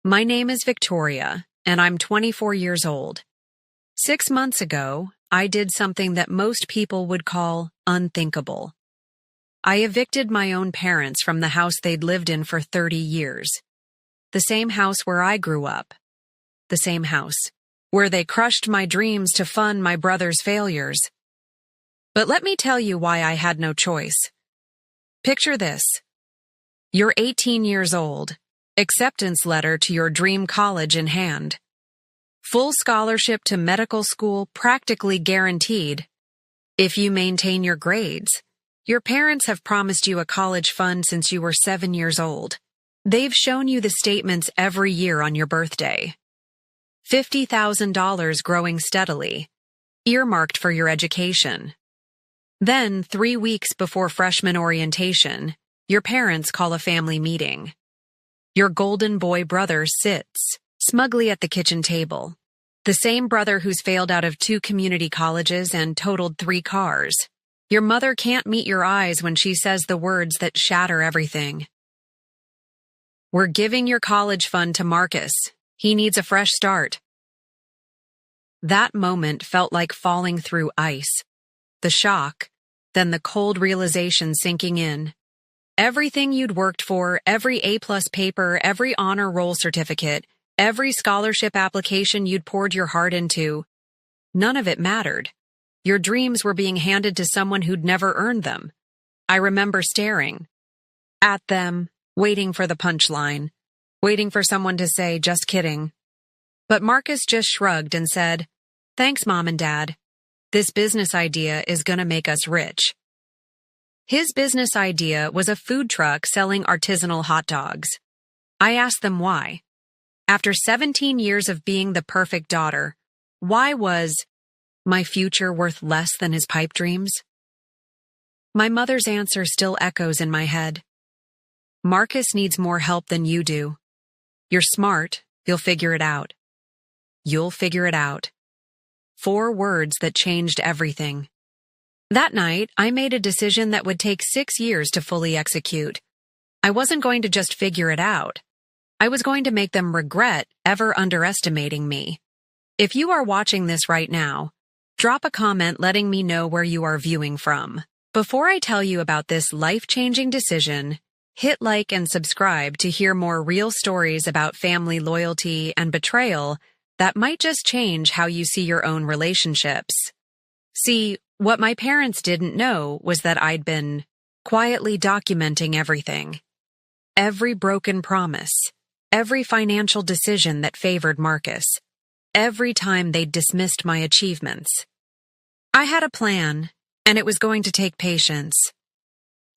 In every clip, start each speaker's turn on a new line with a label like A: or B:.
A: My name is Victoria, and I'm 24 years old. 6 months ago, I did something that most people would call unthinkable. I evicted my own parents from the house they'd lived in for 30 years. The same house where I grew up. The same house where they crushed my dreams to fund my brother's failures. But let me tell you why I had no choice. Picture this. You're 18 years old, acceptance letter to your dream college in hand. Full scholarship to medical school practically guaranteed. If you maintain your grades, your parents have promised you a college fund since you were 7 years old. They've shown you the statements every year on your birthday. $50,000 growing steadily, earmarked for your education. Then, 3 weeks before freshman orientation, your parents call a family meeting. Your golden boy brother sits smugly at the kitchen table. The same brother who's failed out of 2 community colleges and totaled 3 cars. Your mother can't meet your eyes when she says the words that shatter everything. We're giving your college fund to Marcus. He needs a fresh start. That moment felt like falling through ice. The shock, then the cold realization sinking in. Everything you'd worked for, every A+ paper, every honor roll certificate, every scholarship application you'd poured your heart into, none of it mattered. Your dreams were being handed to someone who'd never earned them. I remember staring at them, waiting for the punchline, waiting for someone to say, "Just kidding." But Marcus just shrugged and said, "Thanks, Mom and Dad. This business idea is gonna make us rich." His business idea was a food truck selling artisanal hot dogs. I asked them why. After 17 years of being the perfect daughter, why was my future worth less than his pipe dreams? My mother's answer still echoes in my head. Marcus needs more help than you do. You're smart, you'll figure it out. You'll figure it out. 4 words that changed everything. That night, I made a decision that would take 6 years to fully execute. I wasn't going to just figure it out. I was going to make them regret ever underestimating me. If you are watching this right now, drop a comment letting me know where you are viewing from. Before I tell you about this life-changing decision, hit like and subscribe to hear more real stories about family loyalty and betrayal that might just change how you see your own relationships. See, what my parents didn't know was that I'd been quietly documenting everything. Every broken promise, every financial decision that favored Marcus, every time they'd dismissed my achievements. I had a plan, and it was going to take patience.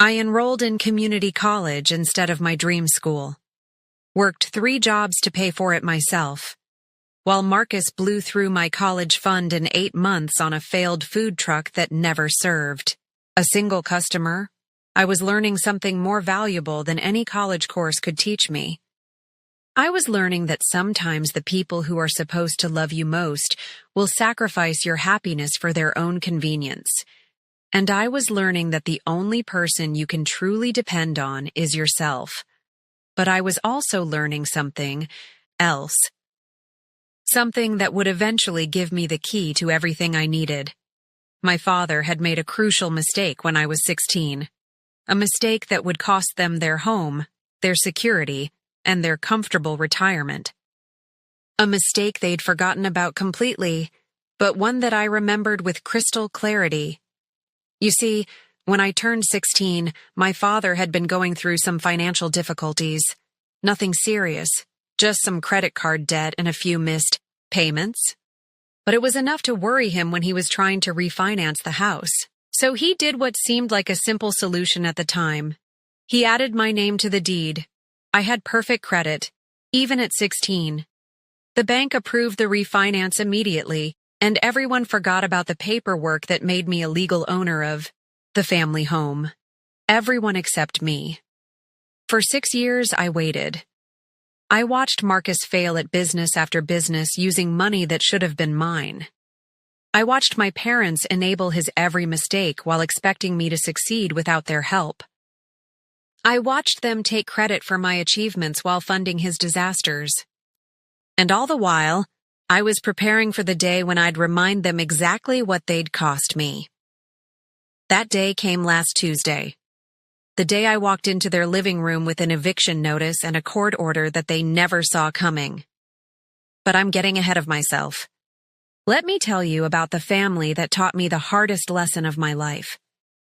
A: I enrolled in community college instead of my dream school, worked 3 jobs to pay for it myself, while Marcus blew through my college fund in 8 months on a failed food truck that never served a single customer. I was learning something more valuable than any college course could teach me. I was learning that sometimes the people who are supposed to love you most will sacrifice your happiness for their own convenience. And I was learning that the only person you can truly depend on is yourself. But I was also learning something else. Something that would eventually give me the key to everything I needed. My father had made a crucial mistake when I was 16. A mistake that would cost them their home, their security, and their comfortable retirement. A mistake they'd forgotten about completely, but one that I remembered with crystal clarity. You see, when I turned 16, my father had been going through some financial difficulties. Nothing serious. Just some credit card debt and a few missed payments. But it was enough to worry him when he was trying to refinance the house. So he did what seemed like a simple solution at the time. He added my name to the deed. I had perfect credit, even at 16. The bank approved the refinance immediately, and everyone forgot about the paperwork that made me a legal owner of the family home. Everyone except me. For 6 years, I waited. I watched Marcus fail at business after business using money that should have been mine. I watched my parents enable his every mistake while expecting me to succeed without their help. I watched them take credit for my achievements while funding his disasters. And all the while, I was preparing for the day when I'd remind them exactly what they'd cost me. That day came last Tuesday. The day I walked into their living room with an eviction notice and a court order that they never saw coming. But I'm getting ahead of myself. Let me tell you about the family that taught me the hardest lesson of my life.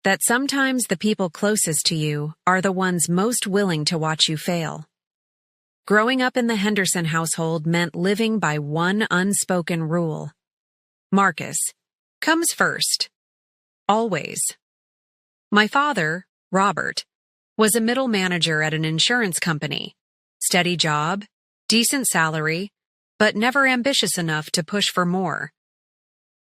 A: That sometimes the people closest to you are the ones most willing to watch you fail. Growing up in the Henderson household meant living by one unspoken rule. Marcus comes first. Always. My father, Robert, was a middle manager at an insurance company. Steady job, decent salary, but never ambitious enough to push for more.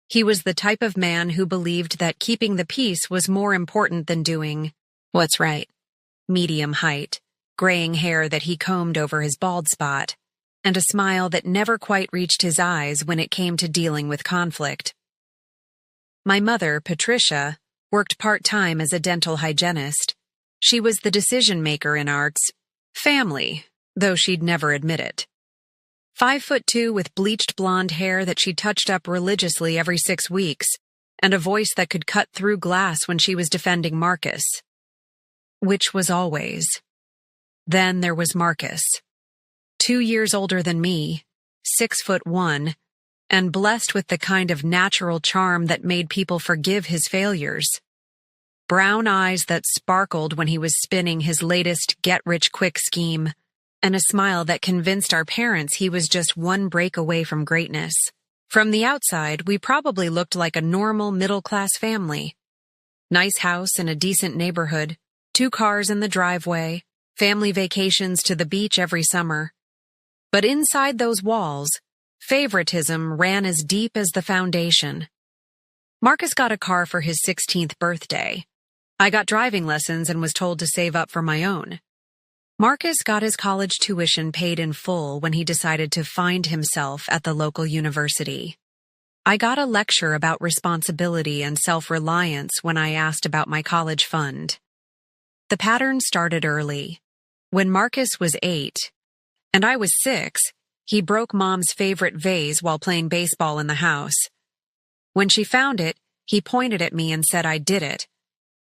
A: He was the type of man who believed that keeping the peace was more important than doing what's right. Medium height, graying hair that he combed over his bald spot, and a smile that never quite reached his eyes when it came to dealing with conflict. My mother, Patricia, worked part-time as a dental hygienist. She was the decision-maker in our family, though she'd never admit it. 5'2" with bleached blonde hair that she touched up religiously every 6 weeks, and a voice that could cut through glass when she was defending Marcus. Which was always. Then there was Marcus. 2 years older than me, 6'1", and blessed with the kind of natural charm that made people forgive his failures. Brown eyes that sparkled when he was spinning his latest get-rich-quick scheme, and a smile that convinced our parents he was just one break away from greatness. From the outside, we probably looked like a normal middle-class family. Nice house in a decent neighborhood, 2 cars in the driveway, family vacations to the beach every summer. But inside those walls, favoritism ran as deep as the foundation. Marcus got a car for his 16th birthday. I got driving lessons and was told to save up for my own. Marcus got his college tuition paid in full when he decided to find himself at the local university. I got a lecture about responsibility and self-reliance when I asked about my college fund. The pattern started early. When Marcus was 8, and I was 6, he broke Mom's favorite vase while playing baseball in the house. When she found it, he pointed at me and said I did it.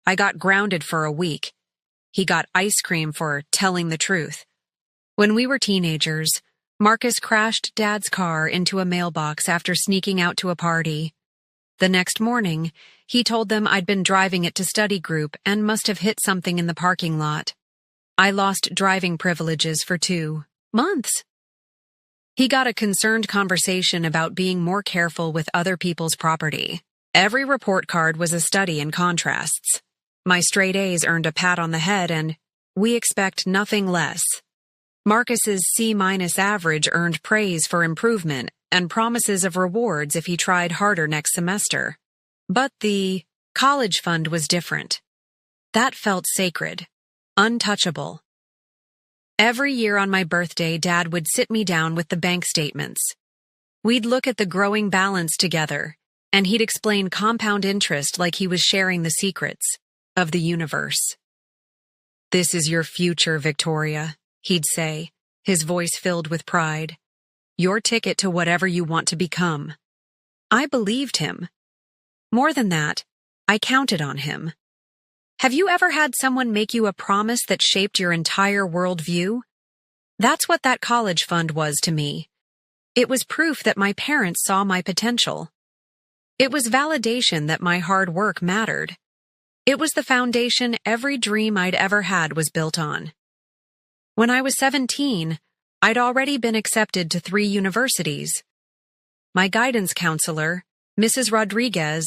A: I got grounded for a week. He got ice cream for telling the truth. When we were teenagers, Marcus crashed Dad's car into a mailbox after sneaking out to a party. The next morning, he told them I'd been driving it to study group and must have hit something in the parking lot. I lost driving privileges for 2 months. He got a concerned conversation about being more careful with other people's property. Every report card was a study in contrasts. My straight A's earned a pat on the head, and we expect nothing less. Marcus's C- average earned praise for improvement and promises of rewards if he tried harder next semester. But the college fund was different. That felt sacred, untouchable. Every year on my birthday, Dad would sit me down with the bank statements. We'd look at the growing balance together, and he'd explain compound interest like he was sharing the secrets of the universe. "This is your future, Victoria," he'd say, his voice filled with pride. "Your ticket to whatever you want to become." I believed him. More than that, I counted on him. Have you ever had someone make you a promise that shaped your entire worldview? That's what that college fund was to me. It was proof that my parents saw my potential. It was validation that my hard work mattered. It was the foundation every dream I'd ever had was built on. When I was 17, I'd already been accepted to 3 universities. My guidance counselor, Mrs. Rodriguez,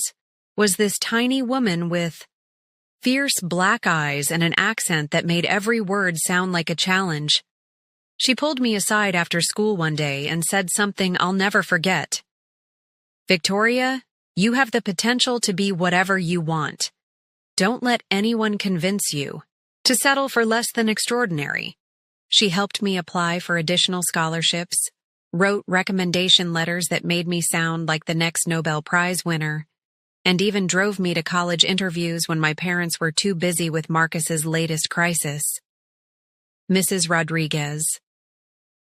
A: was this tiny woman with fierce black eyes and an accent that made every word sound like a challenge. She pulled me aside after school one day and said something I'll never forget. "Victoria, you have the potential to be whatever you want. Don't let anyone convince you to settle for less than extraordinary." She helped me apply for additional scholarships, wrote recommendation letters that made me sound like the next Nobel Prize winner, and even drove me to college interviews when my parents were too busy with Marcus's latest crisis. Mrs. Rodriguez.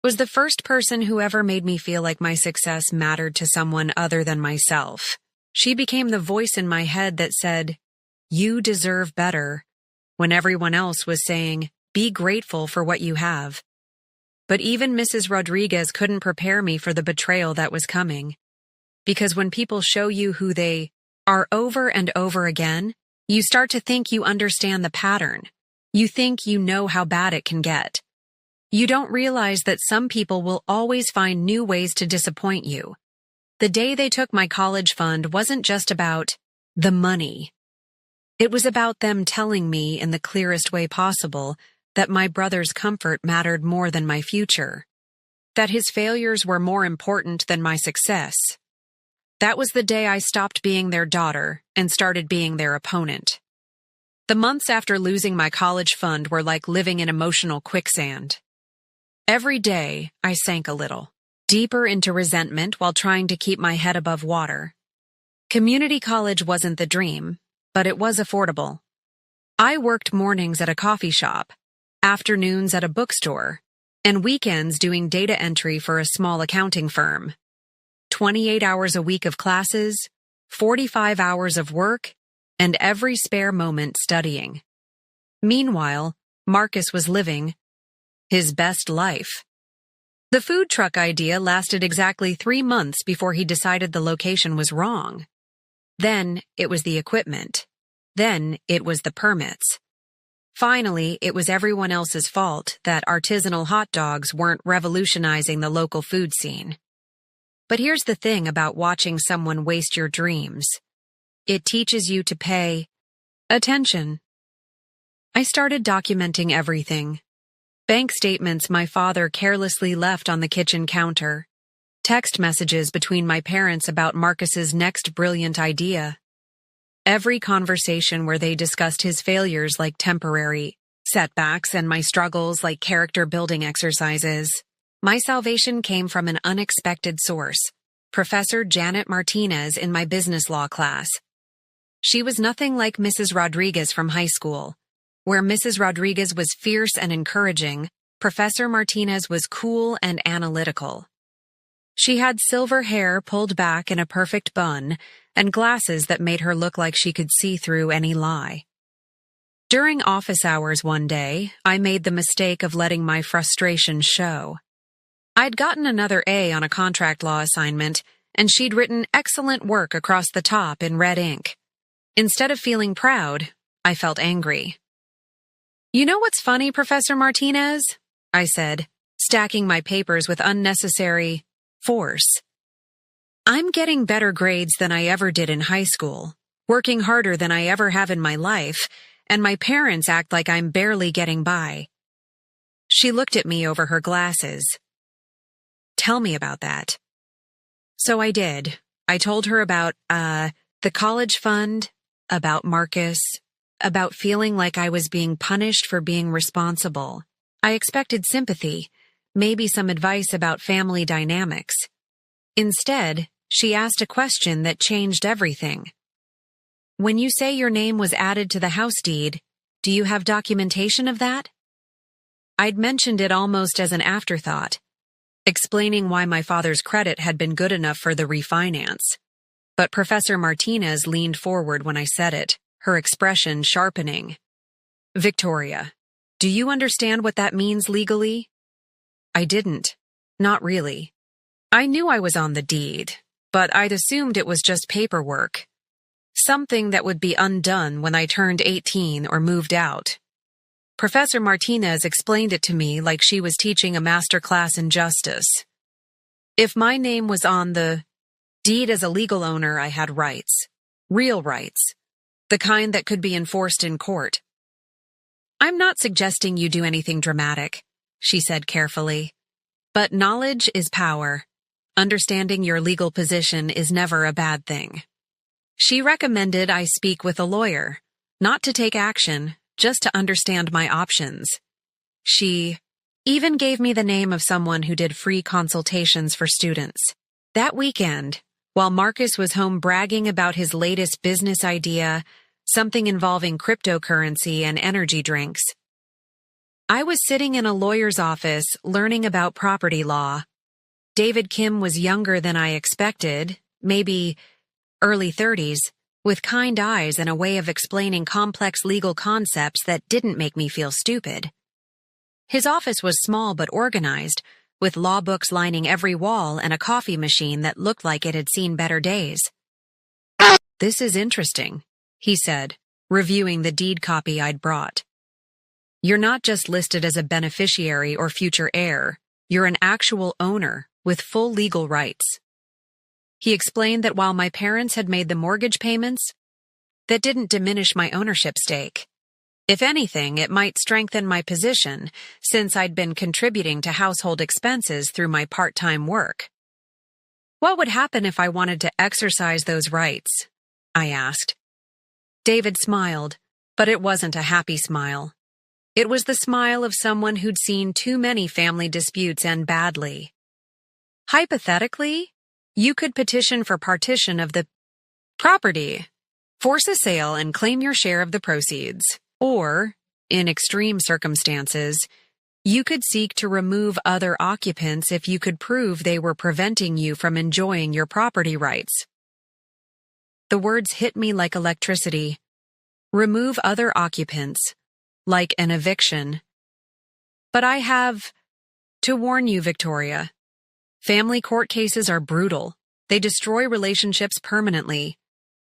A: was the first person who ever made me feel like my success mattered to someone other than myself. She became the voice in my head that said, "You deserve better," when everyone else was saying, "Be grateful for what you have." But even Mrs. Rodriguez couldn't prepare me for the betrayal that was coming. Because when people show you who they are over and over again, you start to think you understand the pattern. You think you know how bad it can get. You don't realize that some people will always find new ways to disappoint you. The day they took my college fund wasn't just about the money. It was about them telling me in the clearest way possible that my brother's comfort mattered more than my future, that his failures were more important than my success. That was the day I stopped being their daughter and started being their opponent. The months after losing my college fund were like living in emotional quicksand. Every day, I sank a little, deeper into resentment while trying to keep my head above water. Community college wasn't the dream, but it was affordable. I worked mornings at a coffee shop, afternoons at a bookstore, and weekends doing data entry for a small accounting firm. 28 hours a week of classes, 45 hours of work, and every spare moment studying. Meanwhile, Marcus was living his best life. The food truck idea lasted exactly 3 months before he decided the location was wrong. Then it was the equipment. Then it was the permits. Finally, it was everyone else's fault that artisanal hot dogs weren't revolutionizing the local food scene. But here's the thing about watching someone waste your dreams. It teaches you to pay attention. I started documenting everything. Bank statements my father carelessly left on the kitchen counter. Text messages between my parents about Marcus's next brilliant idea. Every conversation where they discussed his failures like temporary setbacks and my struggles like character-building exercises. My salvation came from an unexpected source, Professor Janet Martinez in my business law class. She was nothing like Mrs. Rodriguez from high school. Where Mrs. Rodriguez was fierce and encouraging, Professor Martinez was cool and analytical. She had silver hair pulled back in a perfect bun and glasses that made her look like she could see through any lie. During office hours one day, I made the mistake of letting my frustration show. I'd gotten another A on a contract law assignment, and she'd written excellent work across the top in red ink. Instead of feeling proud, I felt angry. "You know what's funny, Professor Martinez?" I said, stacking my papers with unnecessary force. "I'm getting better grades than I ever did in high school, working harder than I ever have in my life, and my parents act like I'm barely getting by." She looked at me over her glasses. "Tell me about that." So I did. I told her about, the college fund, about Marcus, about feeling like I was being punished for being responsible. I expected sympathy, maybe some advice about family dynamics. Instead, she asked a question that changed everything. "When you say your name was added to the house deed, do you have documentation of that?" I'd mentioned it almost as an afterthought, explaining why my father's credit had been good enough for the refinance. But Professor Martinez leaned forward when I said it, her expression sharpening. "Victoria, do you understand what that means legally?" I didn't. Not really. I knew I was on the deed, but I'd assumed it was just paperwork. Something that would be undone when I turned 18 or moved out. Professor Martinez explained it to me like she was teaching a master class in justice. If my name was on the deed as a legal owner, I had rights. Real rights. The kind that could be enforced in court. "I'm not suggesting you do anything dramatic," she said carefully. "But knowledge is power. Understanding your legal position is never a bad thing." She recommended I speak with a lawyer, not to take action, just to understand my options. She even gave me the name of someone who did free consultations for students. That weekend, while Marcus was home bragging about his latest business idea, something involving cryptocurrency and energy drinks, I was sitting in a lawyer's office learning about property law. David Kim was younger than I expected, maybe early 30s, with kind eyes and a way of explaining complex legal concepts that didn't make me feel stupid. His office was small but organized, with law books lining every wall and a coffee machine that looked like it had seen better days. "This is interesting," he said, reviewing the deed copy I'd brought. "You're not just listed as a beneficiary or future heir, you're an actual owner with full legal rights." He explained that while my parents had made the mortgage payments, that didn't diminish my ownership stake. If anything, it might strengthen my position, since I'd been contributing to household expenses through my part-time work. "What would happen if I wanted to exercise those rights?" I asked. David smiled, but it wasn't a happy smile. It was the smile of someone who'd seen too many family disputes end badly. "Hypothetically, you could petition for partition of the property, force a sale, and claim your share of the proceeds. Or, in extreme circumstances, you could seek to remove other occupants if you could prove they were preventing you from enjoying your property rights." The words hit me like electricity. Remove other occupants, like an eviction. But I have to warn you, Victoria. Family court cases are brutal. They destroy relationships permanently.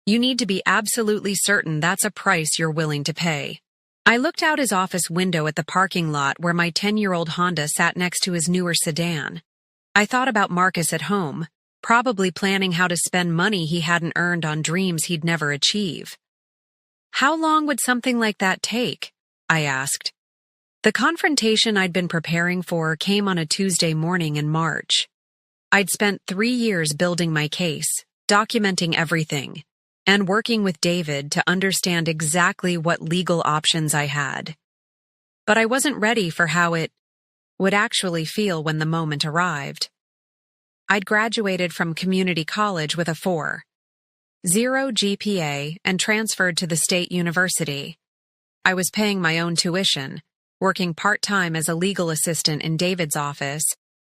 A: You need to be absolutely certain that's a price you're willing to pay. I looked out his office window at the parking lot where my 10-year-old Honda sat next to his newer sedan. I thought about Marcus at home, probably planning how to spend money he hadn't earned on dreams he'd never achieve. "How long would something like that take?" I asked. The confrontation I'd been preparing for came on a Tuesday morning in March. I'd spent 3 years building my case, documenting everything, and working with David to understand exactly what legal options I had. But I wasn't ready for how it would actually feel when the moment arrived. I'd graduated from community college with a 4.0 GPA and transferred to the state university. I was paying my own tuition, working part-time as a legal assistant in David's office,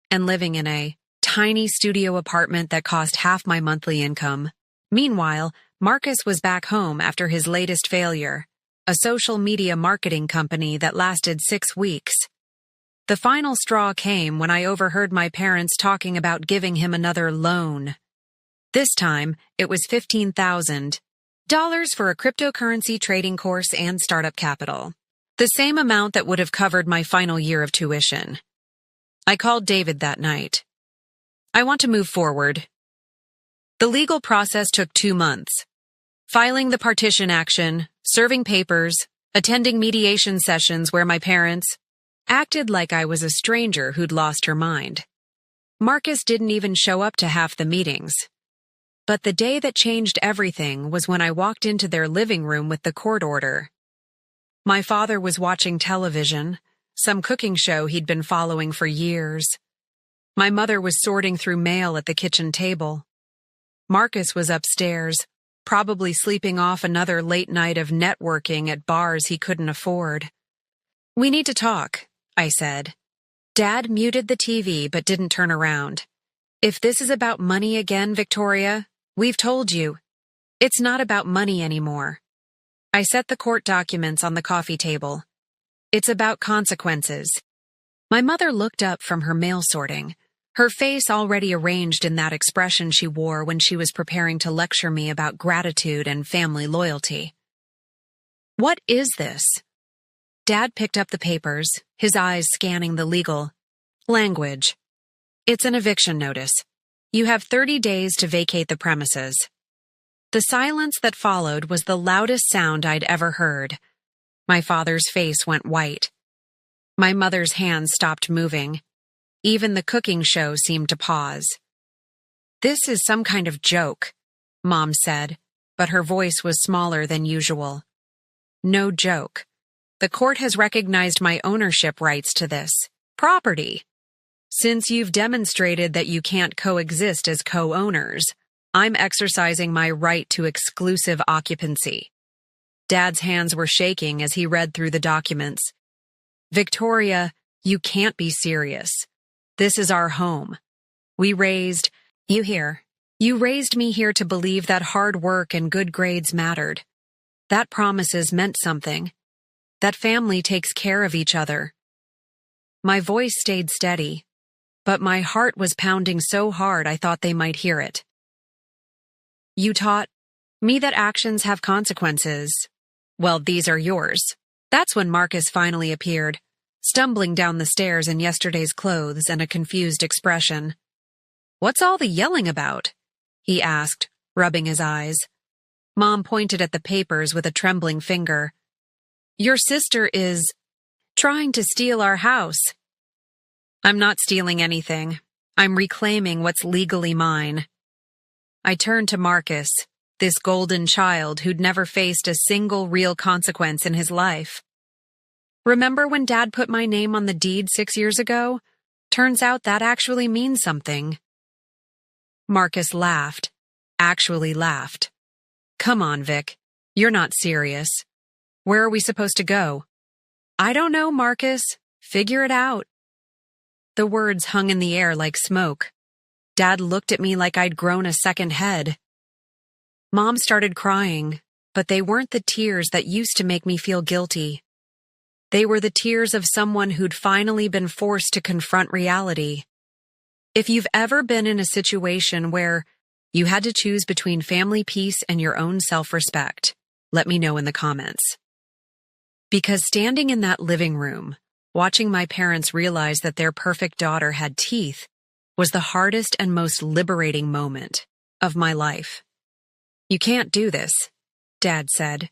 A: and living in a tiny studio apartment that cost half my monthly income. Meanwhile, Marcus was back home after his latest failure, a social media marketing company that lasted 6 weeks. The final straw came when I overheard my parents talking about giving him another loan. This time, it was $15,000 for a cryptocurrency trading course and startup capital, the same amount that would have covered my final year of tuition. I called David that night. "I want to move forward." The legal process took 2 months. Filing the partition action, serving papers, attending mediation sessions where my parents acted like I was a stranger who'd lost her mind. Marcus didn't even show up to half the meetings. But the day that changed everything was when I walked into their living room with the court order. My father was watching television, some cooking show he'd been following for years. My mother was sorting through mail at the kitchen table. Marcus was upstairs, probably sleeping off another late night of networking at bars he couldn't afford. "We need to talk," I said. Dad muted the TV but didn't turn around. "If this is about money again, Victoria, we've told you. It's not about money anymore." I set the court documents on the coffee table. "It's about consequences." My mother looked up from her mail sorting, her face already arranged in that expression she wore when she was preparing to lecture me about gratitude and family loyalty. "What is this?" Dad picked up the papers, his eyes scanning the legal language. "It's an eviction notice. You have 30 days to vacate the premises." The silence that followed was the loudest sound I'd ever heard. My father's face went white. My mother's hands stopped moving. Even the cooking show seemed to pause. "This is some kind of joke," Mom said, but her voice was smaller than usual. "No joke. The court has recognized my ownership rights to this property. Since you've demonstrated that you can't coexist as co-owners, I'm exercising my right to exclusive occupancy." Dad's hands were shaking as he read through the documents. Victoria, you can't be serious. This is our home. You raised me here to believe that hard work and good grades mattered. That promises meant something. That family takes care of each other. My voice stayed steady, but my heart was pounding so hard I thought they might hear it. You taught me that actions have consequences. Well, these are yours. That's when Marcus finally appeared, stumbling down the stairs in yesterday's clothes and a confused expression. "What's all the yelling about?" he asked, rubbing his eyes. Mom pointed at the papers with a trembling finger. "Your sister is trying to steal our house." "I'm not stealing anything. I'm reclaiming what's legally mine." I turned to Marcus, this golden child who'd never faced a single real consequence in his life. "Remember when Dad put my name on the deed 6 years ago? Turns out that actually means something." Marcus laughed. Actually laughed. "Come on, Vic. You're not serious. Where are we supposed to go?" "I don't know, Marcus. Figure it out." The words hung in the air like smoke. Dad looked at me like I'd grown a second head. Mom started crying, but they weren't the tears that used to make me feel guilty. They were the tears of someone who'd finally been forced to confront reality. If you've ever been in a situation where you had to choose between family peace and your own self-respect, let me know in the comments. Because standing in that living room, watching my parents realize that their perfect daughter had teeth, was the hardest and most liberating moment of my life. "You can't do this," Dad said.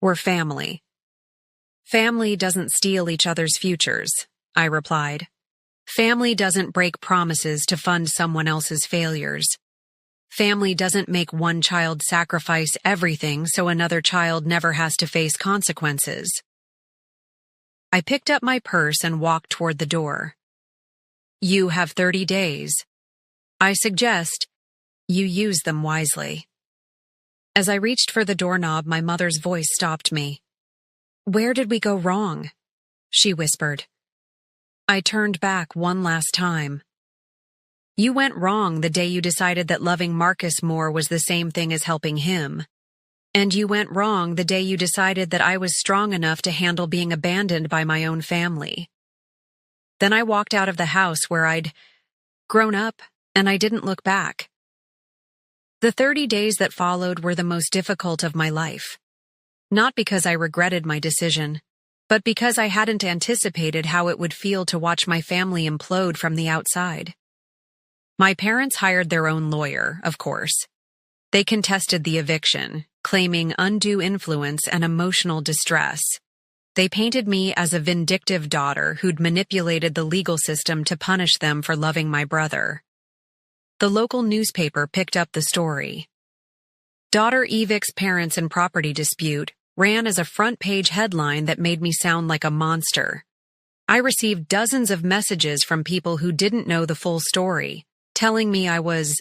A: "We're family." "Family doesn't steal each other's futures," I replied. "Family doesn't break promises to fund someone else's failures. Family doesn't make one child sacrifice everything so another child never has to face consequences." I picked up my purse and walked toward the door. "You have 30 days. I suggest you use them wisely." As I reached for the doorknob, my mother's voice stopped me. "Where did we go wrong?" she whispered. I turned back one last time. "You went wrong the day you decided that loving Marcus more was the same thing as helping him. And you went wrong the day you decided that I was strong enough to handle being abandoned by my own family." Then I walked out of the house where I'd grown up, and I didn't look back. The 30 days that followed were the most difficult of my life. Not because I regretted my decision, but because I hadn't anticipated how it would feel to watch my family implode from the outside. My parents hired their own lawyer, of course. They contested the eviction, claiming undue influence and emotional distress. They painted me as a vindictive daughter who'd manipulated the legal system to punish them for loving my brother. The local newspaper picked up the story. "Daughter evicts parents in property dispute" ran as a front-page headline that made me sound like a monster. I received dozens of messages from people who didn't know the full story, telling me I was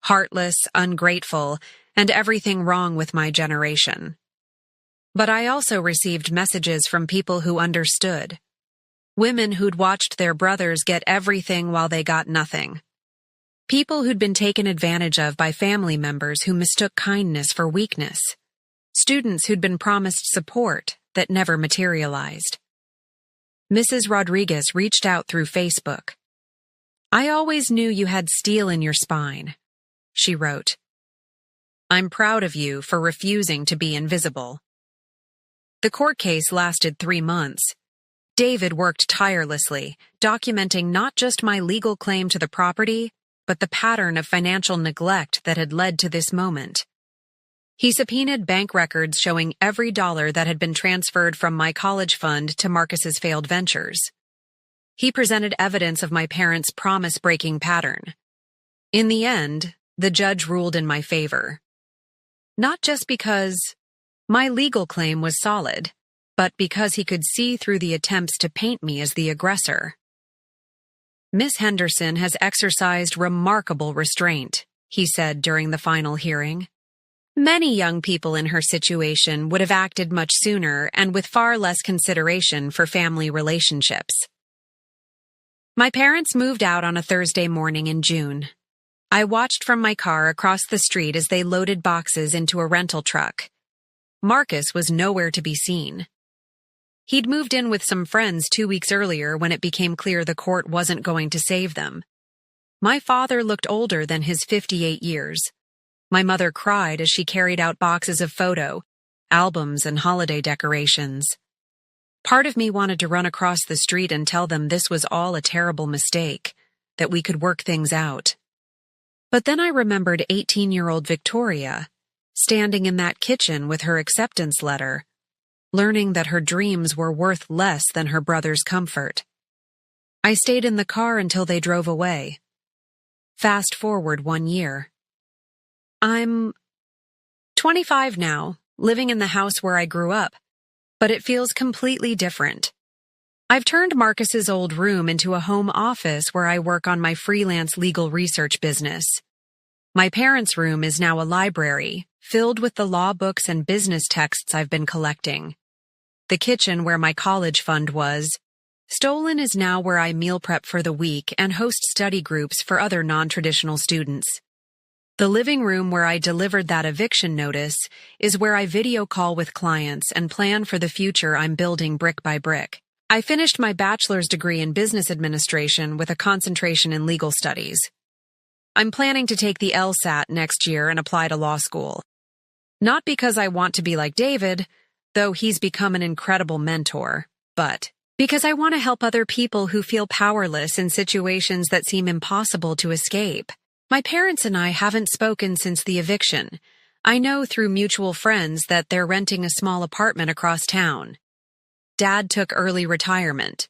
A: heartless, ungrateful, and everything wrong with my generation. But I also received messages from people who understood. Women who'd watched their brothers get everything while they got nothing. People who'd been taken advantage of by family members who mistook kindness for weakness. Students who'd been promised support that never materialized. Mrs. Rodriguez reached out through Facebook. "I always knew you had steel in your spine," she wrote. "I'm proud of you for refusing to be invisible." The court case lasted 3 months. David worked tirelessly, documenting not just my legal claim to the property, but the pattern of financial neglect that had led to this moment. He subpoenaed bank records showing every dollar that had been transferred from my college fund to Marcus's failed ventures. He presented evidence of my parents' promise-breaking pattern. In the end, the judge ruled in my favor. Not just because my legal claim was solid, but because he could see through the attempts to paint me as the aggressor. "Miss Henderson has exercised remarkable restraint," he said during the final hearing. Many young people in her situation would have acted much sooner and with far less consideration for family relationships. My parents moved out on a Thursday morning in June. I watched from my car across the street as they loaded boxes into a rental truck. Marcus was nowhere to be seen. He'd moved in with some friends 2 weeks earlier when it became clear the court wasn't going to save them. My father looked older than his 58 years. My mother cried as she carried out boxes of photo, albums, and holiday decorations. Part of me wanted to run across the street and tell them this was all a terrible mistake, that we could work things out. But then I remembered 18-year-old Victoria, standing in that kitchen with her acceptance letter, learning that her dreams were worth less than her brother's comfort. I stayed in the car until they drove away. Fast forward 1 year. I'm 25 now, living in the house where I grew up, but it feels completely different. I've turned Marcus's old room into a home office where I work on my freelance legal research business. My parents' room is now a library, filled with the law books and business texts I've been collecting. The kitchen where my college fund was stolen is now where I meal prep for the week and host study groups for other non-traditional students. The living room where I delivered that eviction notice is where I video call with clients and plan for the future I'm building brick by brick. I finished my bachelor's degree in business administration with a concentration in legal studies. I'm planning to take the LSAT next year and apply to law school. Not because I want to be like David, though he's become an incredible mentor, but because I want to help other people who feel powerless in situations that seem impossible to escape. My parents and I haven't spoken since the eviction. I know through mutual friends that they're renting a small apartment across town. Dad took early retirement.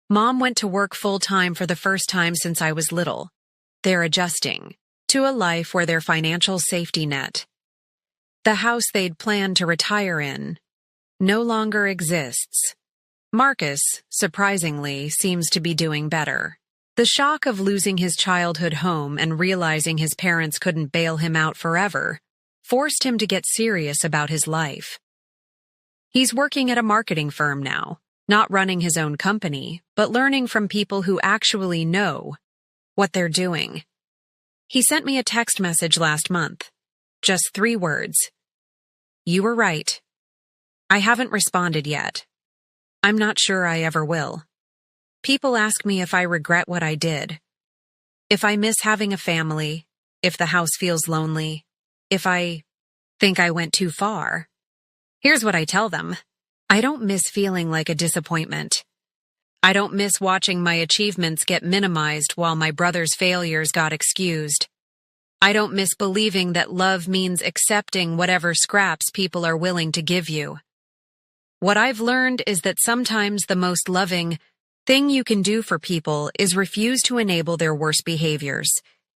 A: Mom went to work full-time for the first time since I was little. They're adjusting to a life where their financial safety net, the house they'd planned to retire in, no longer exists. Marcus, surprisingly, seems to be doing better. The shock of losing his childhood home and realizing his parents couldn't bail him out forever forced him to get serious about his life. He's working at a marketing firm now, not running his own company, but learning from people who actually know what they're doing. He sent me a text message last month. Just 3 words. You were right. I haven't responded yet. I'm not sure I ever will. People ask me if I regret what I did, if I miss having a family, if the house feels lonely, if I think I went too far. Here's what I tell them. I don't miss feeling like a disappointment. I don't miss watching my achievements get minimized while my brother's failures got excused. I don't miss believing that love means accepting whatever scraps people are willing to give you. What I've learned is that sometimes the most loving thing you can do for people is refuse to enable their worst behaviors,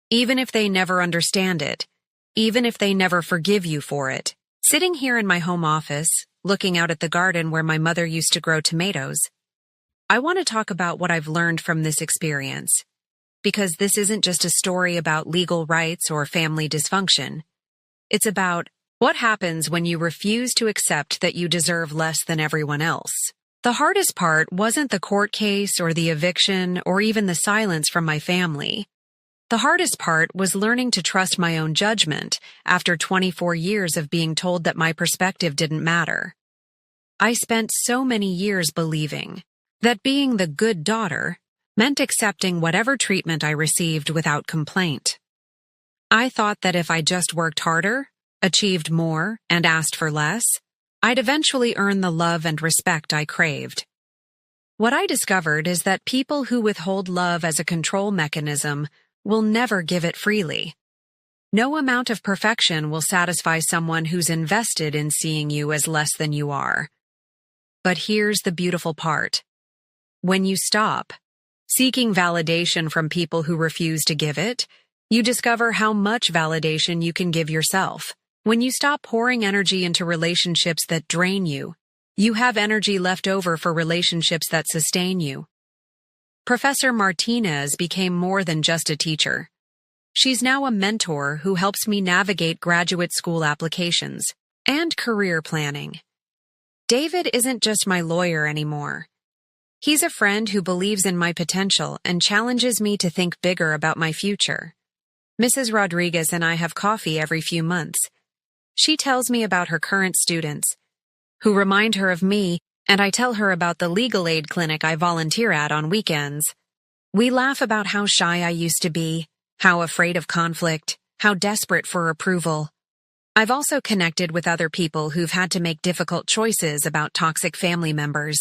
A: even if they never understand it, even if they never forgive you for it. Sitting here in my home office, looking out at the garden where my mother used to grow tomatoes, I want to talk about what I've learned from this experience, because this isn't just a story about legal rights or family dysfunction. It's about what happens when you refuse to accept that you deserve less than everyone else. The hardest part wasn't the court case or the eviction or even the silence from my family. The hardest part was learning to trust my own judgment after 24 years of being told that my perspective didn't matter. I spent so many years believing that being the good daughter meant accepting whatever treatment I received without complaint. I thought that if I just worked harder, achieved more, and asked for less, I'd eventually earn the love and respect I craved. What I discovered is that people who withhold love as a control mechanism will never give it freely. No amount of perfection will satisfy someone who's invested in seeing you as less than you are. But here's the beautiful part. When you stop seeking validation from people who refuse to give it, you discover how much validation you can give yourself. When you stop pouring energy into relationships that drain you, you have energy left over for relationships that sustain you. Professor Martinez became more than just a teacher. She's now a mentor who helps me navigate graduate school applications and career planning. David isn't just my lawyer anymore. He's a friend who believes in my potential and challenges me to think bigger about my future. Mrs. Rodriguez and I have coffee every few months. She tells me about her current students, who remind her of me, and I tell her about the legal aid clinic I volunteer at on weekends. We laugh about how shy I used to be, how afraid of conflict, how desperate for approval. I've also connected with other people who've had to make difficult choices about toxic family members.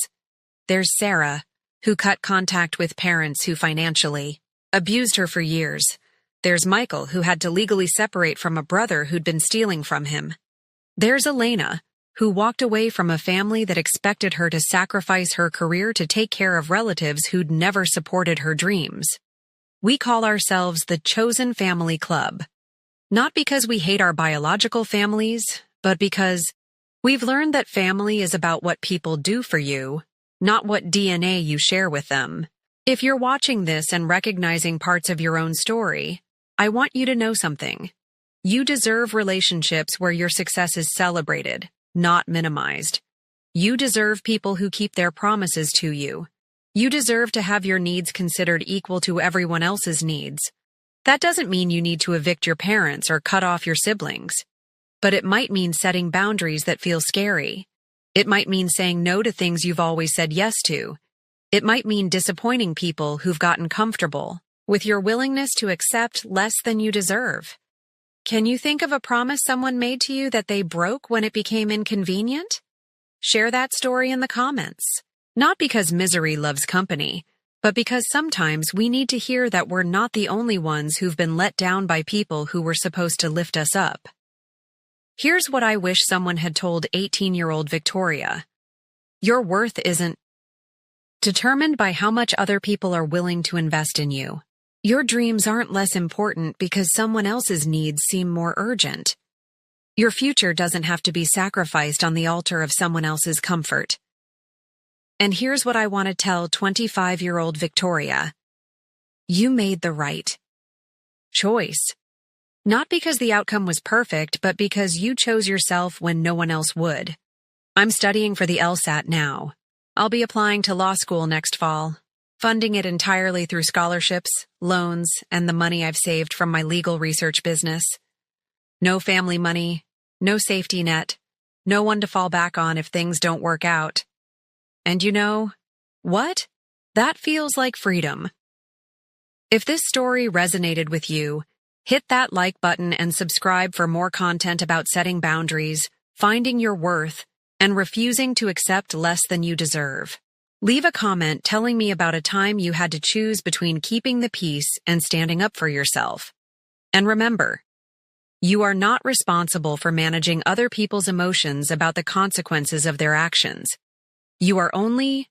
A: There's Sarah, who cut contact with parents who financially abused her for years. There's Michael, who had to legally separate from a brother who'd been stealing from him. There's Elena, who walked away from a family that expected her to sacrifice her career to take care of relatives who'd never supported her dreams. We call ourselves the Chosen Family Club. Not because we hate our biological families, but because we've learned that family is about what people do for you, not what DNA you share with them. If you're watching this and recognizing parts of your own story, I want you to know something. You deserve relationships where your success is celebrated, not minimized. You deserve people who keep their promises to you. You deserve to have your needs considered equal to everyone else's needs. That doesn't mean you need to evict your parents or cut off your siblings. But it might mean setting boundaries that feel scary. It might mean saying no to things you've always said yes to. It might mean disappointing people who've gotten comfortable with your willingness to accept less than you deserve. Can you think of a promise someone made to you that they broke when it became inconvenient? Share that story in the comments. Not because misery loves company, but because sometimes we need to hear that we're not the only ones who've been let down by people who were supposed to lift us up. Here's what I wish someone had told 18-year-old Victoria. Your worth isn't determined by how much other people are willing to invest in you. Your dreams aren't less important because someone else's needs seem more urgent. Your future doesn't have to be sacrificed on the altar of someone else's comfort. And here's what I want to tell 25-year-old Victoria. You made the right choice. Not because the outcome was perfect, but because you chose yourself when no one else would. I'm studying for the LSAT now. I'll be applying to law school next fall, funding it entirely through scholarships, loans, and the money I've saved from my legal research business. No family money, no safety net, no one to fall back on if things don't work out. And you know what? That feels like freedom. If this story resonated with you, hit that like button and subscribe for more content about setting boundaries, finding your worth, and refusing to accept less than you deserve. Leave a comment telling me about a time you had to choose between keeping the peace and standing up for yourself. And remember, you are not responsible for managing other people's emotions about the consequences of their actions. You are only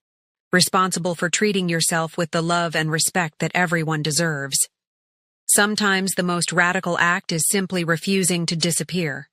A: responsible for treating yourself with the love and respect that everyone deserves. Sometimes the most radical act is simply refusing to disappear.